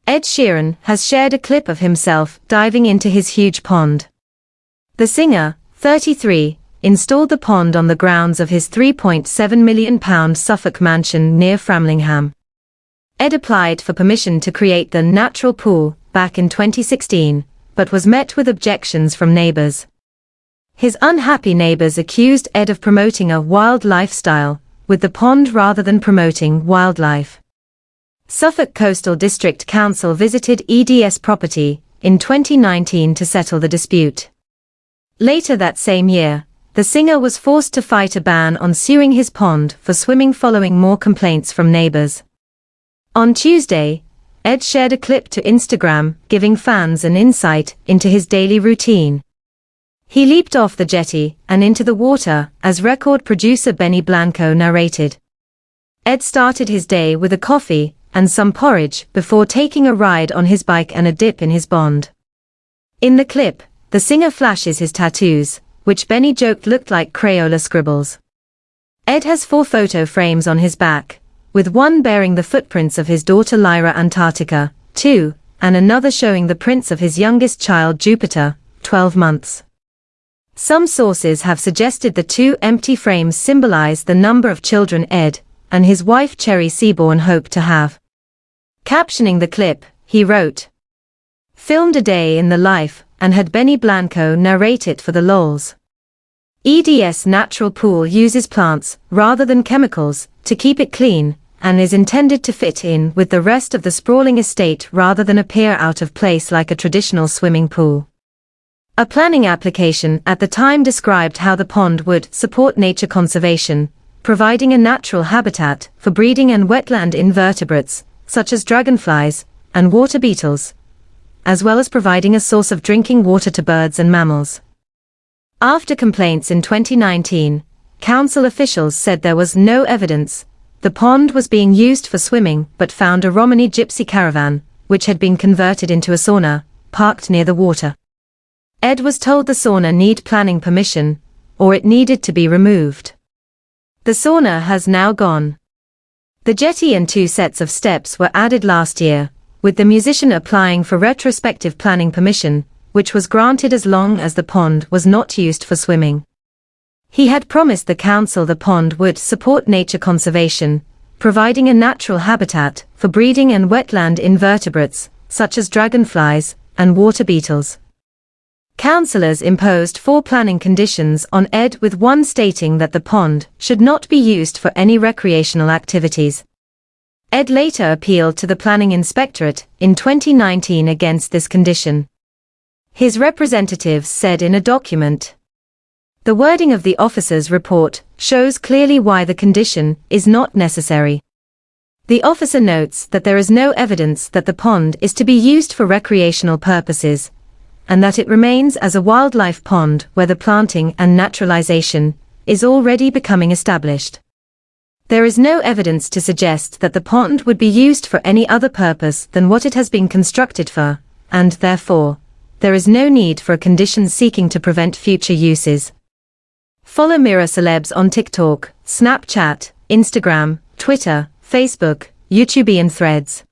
Ed Sheeran has shared a clip of himself diving into his huge pond. The singer, 33, installed the pond on the grounds of his £3.7 million Suffolk mansion near Framlingham. Ed applied for permission to create the natural pool back in 2016, but was met with objections from neighbours. His unhappy neighbours accused Ed of promoting a wild lifestyle with the pond rather than promoting wildlife. Suffolk Coastal District Council visited Ed's property in 2019 to settle the dispute. Later that same year, the singer was forced to fight a ban on suing his pond for swimming following more complaints from neighbours. On Tuesday, Ed shared a clip to Instagram giving fans an insight into his daily routine. He leaped off the jetty and into the water, as record producer Benny Blanco narrated. Ed started his day with a coffee and some porridge before taking a ride on his bike and a dip in his pond. In the clip, the singer flashes his tattoos, which Benny joked looked like Crayola scribbles. Ed has 4 photo frames on his back, with one bearing the footprints of his daughter Lyra Antarctica, 2, and another showing the prints of his youngest child Jupiter, 12 months. Some sources have suggested the 2 empty frames symbolize the number of children Ed and his wife Cherry Seaborn hope to have. Captioning the clip, he wrote, "Filmed a day in the life and had Benny Blanco narrate it for the lols. ED's natural pool uses plants rather than chemicals to keep it clean and is intended to fit in with the rest of the sprawling estate rather than appear out of place like a traditional swimming pool." A planning application at the time described how the pond would support nature conservation, providing a natural habitat for breeding and wetland invertebrates, such as dragonflies and water beetles, as well as providing a source of drinking water to birds and mammals. After complaints in 2019, council officials said there was no evidence the pond was being used for swimming but found a Romani gypsy caravan, which had been converted into a sauna, parked near the water. Ed was told the sauna needed planning permission, or it needed to be removed. The sauna has now gone. The jetty and 2 sets of steps were added last year, with the musician applying for retrospective planning permission, which was granted as long as the pond was not used for swimming. He had promised the council the pond would support nature conservation, providing a natural habitat for breeding and wetland invertebrates, such as dragonflies and water beetles. Councillors imposed 4 planning conditions on Ed, with one stating that the pond should not be used for any recreational activities. Ed later appealed to the Planning Inspectorate in 2019 against this condition. His representatives said in a document, "The wording of the officer's report shows clearly why the condition is not necessary." The officer notes that there is no evidence that the pond is to be used for recreational purposes, and that it remains as a wildlife pond where the planting and naturalization is already becoming established. There is no evidence to suggest that the pond would be used for any other purpose than what it has been constructed for, and therefore, there is no need for a condition seeking to prevent future uses. Follow Mirror Celebs on TikTok, Snapchat, Instagram, Twitter, Facebook, YouTube and Threads.